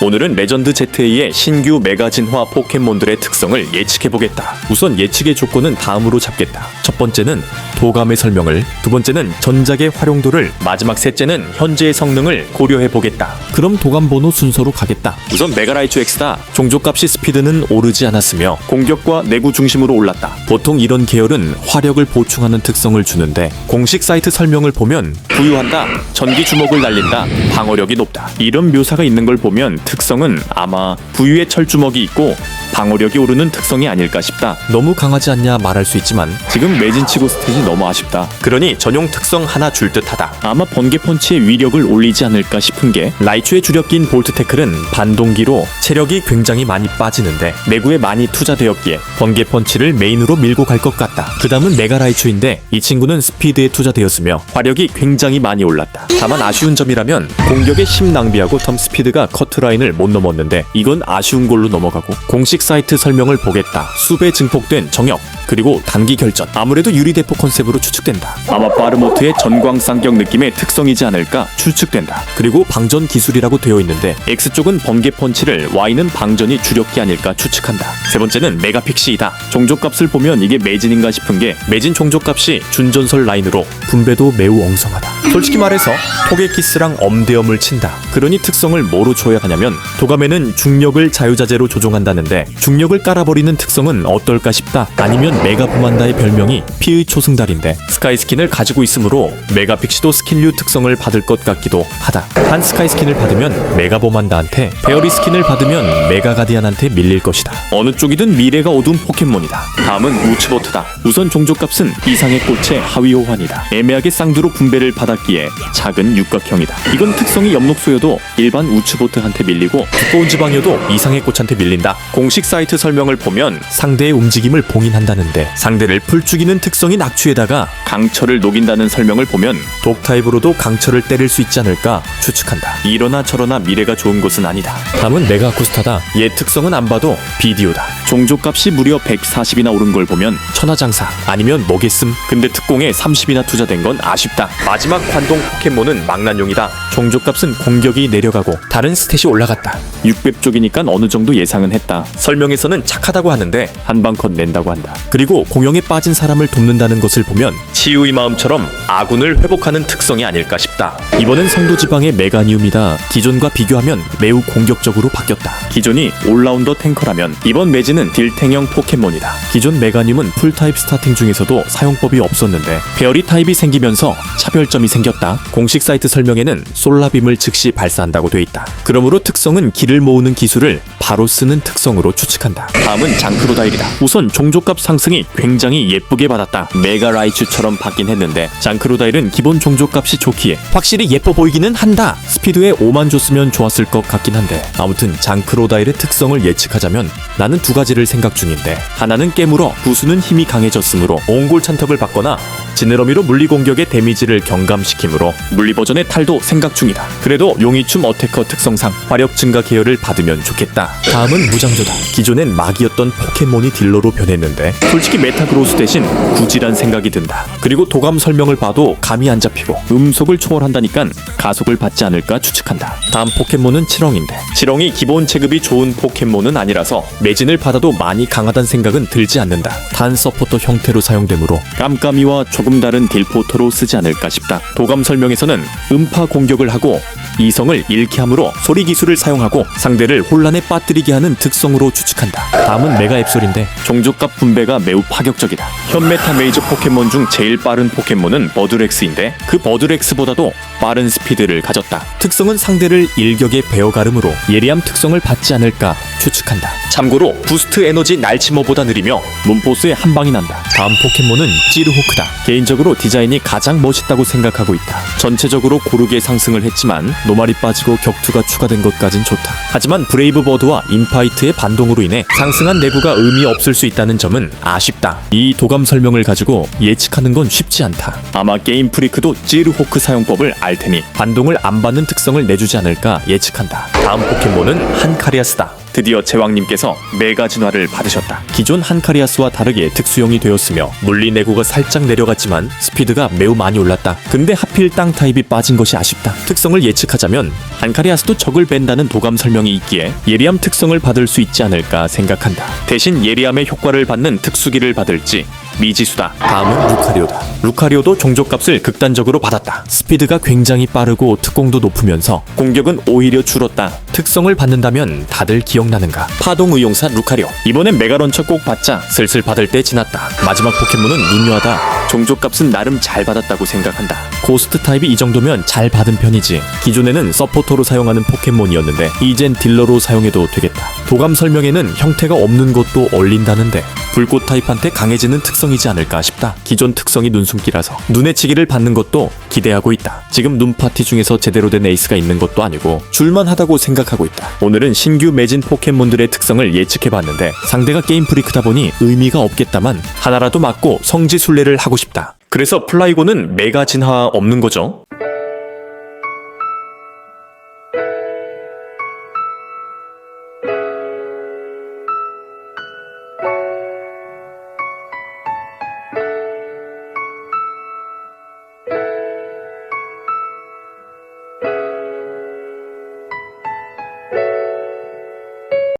오늘은 레전드 ZA의 신규 메가 진화 포켓몬들의 특성을 예측해보겠다. 우선 예측의 조건은 다음으로 잡겠다. 첫 번째는 도감의 설명을, 두 번째는 전작의 활용도를, 마지막 셋째는 현재의 성능을 고려해보겠다. 그럼 도감 번호 순서로 가겠다. 우선 메가라이츠 X다. 종족값이 스피드는 오르지 않았으며 공격과 내구 중심으로 올랐다. 보통 이런 계열은 화력을 보충하는 특성을 주는데 공식 사이트 설명을 보면 부유한다, 전기 주먹을 날린다, 방어력이 높다, 이런 묘사가 있는 걸 보면 특성은 아마 부유의 철주먹이 있고 방어력이 오르는 특성이 아닐까 싶다. 너무 강하지 않냐 말할 수 있지만 지금 매진치고 스탯이 너무 아쉽다. 그러니 전용 특성 하나 줄 듯하다. 아마 번개 펀치의 위력을 올리지 않을까 싶은 게, 라이츄의 주력기인 볼트 태클은 반동기로 체력이 굉장히 많이 빠지는데 내구에 많이 투자되었기에 번개 펀치를 메인으로 밀고 갈 것 같다. 그 다음은 메가 라이츄인데 이 친구는 스피드에 투자되었으며 화력이 굉장히 많이 올랐다. 다만 아쉬운 점이라면 공격에 10 낭비하고 텀 스피드가 커트라인을 못 넘었는데 이건 아쉬운 걸로 넘어가고, 공식 사이트 설명을 보겠다. 수배 증폭된 정역, 그리고 단기 결전, 아무래도 유리대포 컨셉으로 추측된다. 아마 바르모트의 전광쌍격 느낌의 특성이지 않을까 추측된다. 그리고 방전 기술이라고 되어 있는데 X쪽은 번개 펀치를, Y는 방전이 주력기 아닐까 추측한다. 세 번째는 메가픽시이다. 종족값을 보면 이게 매진인가 싶은 게, 매진 종족값이 준전설 라인으로 분배도 매우 엉성하다. 솔직히 말해서 토게키스랑 엄대엄을 친다. 그러니 특성을 뭐로 줘야 하냐면, 도감에는 중력을 자유자재로 조종한다는데 중력을 깔아버리는 특성은 어떨까 싶다. 아니면 메가보만다의 별명이 피의 초승달인데 스카이 스킨을 가지고 있으므로 메가픽시도 스킨류 특성을 받을 것 같기도 하다. 한 스카이 스킨을 받으면 메가보만다한테, 페어리 스킨을 받으면 메가가디안한테 밀릴 것이다. 어느 쪽이든 미래가 어두운 포켓몬이다. 다음은 우츠보트다. 우선 종족값은 이상의 꽃의 하위 호환이다. 애매하게 쌍두로 분배를 받았기에 작은 육각형이다. 이건 특성이 엽록소여도 일반 우츠보트한테 밀리고 두꺼운 지방이어도 이상의 꽃한테 밀린다. 공식 사이트 설명을 보면 상대의 움직임을 봉인한다는데 상대를 풀 죽이는 특성인 악취에다가 강철을 녹인다는 설명을 보면 독타입으로도 강철을 때릴 수 있지 않을까 추측한다. 이러나 저러나 미래가 좋은 것은 아니다. 다음은 메가쿠스타다. 얘 특성은 안 봐도 비디오다. 종족값이 무려 140이나 오른 걸 보면 천하장사 아니면 뭐겠음. 근데 특공에 30이나 투자된 건 아쉽다. 마지막 관동 포켓몬은 망난용이다. 종족값은 공격이 내려가고 다른 스탯이 올라갔다. 600 쪽이니까 어느 정도 예상은 했다. 설명에서는 착하다고 하는데 한방컷 낸다고 한다. 그리고 공영에 빠진 사람을 돕는다는 것을 보면 치유의 마음처럼 아군을 회복하는 특성이 아닐까 싶다. 이번엔 성도지방의 메가니움이다. 기존과 비교하면 매우 공격적으로 바뀌었다. 기존이 올라운더 탱커라면 이번 매진은 딜탱형 포켓몬이다. 기존 메가니움은 풀타입 스타팅 중에서도 사용법이 없었는데 페어리 타입이 생기면서 차별점이 생겼다. 공식 사이트 설명에는 솔라빔을 즉시 발사한다고 돼 있다. 그러므로 특성은 기를 모으는 기술을 바로 쓰는 특성으로 추측한다. 다음은 장크로다일이다. 우선 종족값 상승이 굉장히 예쁘게 받았다. 메가라이츄처럼 받긴 했는데 장크로다일은 기본 종족값이 좋기에 확실히 예뻐 보이기는 한다. 스피드에 5만 줬으면 좋았을 것 같긴 한데, 아무튼 장크로다일의 특성을 예측하자면 나는 두 가지를 생각 중인데, 하나는 깨물어 부수는 힘이 강해졌으므로 옹골 찬턱을 받거나 지느러미로 물리 공격의 데미지를 경감시키므로 물리 버전의 탈도 생각 중이다. 그래도 용이춤 어태커 특성상 화력 증가 계열을 받으면 좋겠다. 다음은 무장조다. 기존엔 막이었던 포켓몬이 딜러로 변했는데 솔직히 메타그로스 대신 구지란 생각이 든다. 그리고 도감 설명을 봐도 감이 안 잡히고 음속을 초월한다니깐 가속을 받지 않을까 추측한다. 다음 포켓몬은 치렁인데 치렁이 기본 체급이 좋은 포켓몬은 아니라서 매진을 받아도 많이 강하단 생각은 들지 않는다. 단 서포터 형태로 사용되므로 깜깜이와 조금 다른 딜포터로 쓰지 않을까 싶다. 도감 설명에서는 음파 공격을 하고 이성을 잃게 함으로 소리 기술을 사용하고 상대를 혼란에 빠뜨리게 하는 특성으로 추측한다. 다음은 메가 앱솔인데 종족값 분배가 매우 파격적이다. 현 메타 메이저 포켓몬 중 제일 빠른 포켓몬은 버드렉스인데 그 버드렉스보다도 빠른 스피드를 가졌다. 특성은 상대를 일격에 베어가름으로 예리함 특성을 받지 않을까 추측한다. 참고로 부스트 에너지 날치모보다 느리며 문포스에 한 방이 난다. 다음 포켓몬은 찌르호크다. 개인적으로 디자인이 가장 멋있다고 생각하고 있다. 전체적으로 고르게 상승을 했지만 노말이 빠지고 격투가 추가된 것까진 좋다. 하지만 브레이브 버드와 인파이트의 반동으로 인해 상승한 내구가 의미 없을 수 있다는 점은 아쉽다. 이 도감 설명을 가지고 예측하는 건 쉽지 않다. 아마 게임 프리크도 찌르호크 사용법을 알 테니 반동을 안 받는 특성을 내주지 않을까 예측한다. 다음 포켓몬은 한카리아스다. 드디어 제왕님께서 메가 진화를 받으셨다. 기존 한카리아스와 다르게 특수형이 되었으며 물리 내구가 살짝 내려갔지만 스피드가 매우 많이 올랐다. 근데 하필 땅 타입이 빠진 것이 아쉽다. 특성을 예측하자면 한카리아스도 적을 뺀다는 도감 설명이 있기에 예리함 특성을 받을 수 있지 않을까 생각한다. 대신 예리함의 효과를 받는 특수기를 받을지 미지수다. 다음은 루카리오다. 루카리오도 종족값을 극단적으로 받았다. 스피드가 굉장히 빠르고 특공도 높으면서 공격은 오히려 줄었다. 특성을 받는다면 다들 기억나는가? 파동의용사 루카리오. 이번엔 메가런처 꼭 받자 슬슬 받을 때 지났다. 마지막 포켓몬은 눈요하다. 종족값은 나름 잘 받았다고 생각한다. 고스트 타입이 이 정도면 잘 받은 편이지. 기존에는 서포터로 사용하는 포켓몬이었는데 이젠 딜러로 사용해도 되겠다. 도감 설명에는 형태가 없는 것도 얼린다는데 불꽃 타입한테 강해지는 특성이지 않을까 싶다. 기존 특성이 눈숨기라서 눈의 치기를 받는 것도 기대하고 있다. 지금 눈파티 중에서 제대로 된 에이스가 있는 것도 아니고 줄만하다고 생각하고 있다. 오늘은 신규 매진 포켓몬들의 특성을 예측해봤는데 상대가 게임 프리크다 보니 의미가 없겠다만 하나라도 맞고 성지순례를 하고 싶다. 그래서 플라이고는 메가 진화 없는 거죠?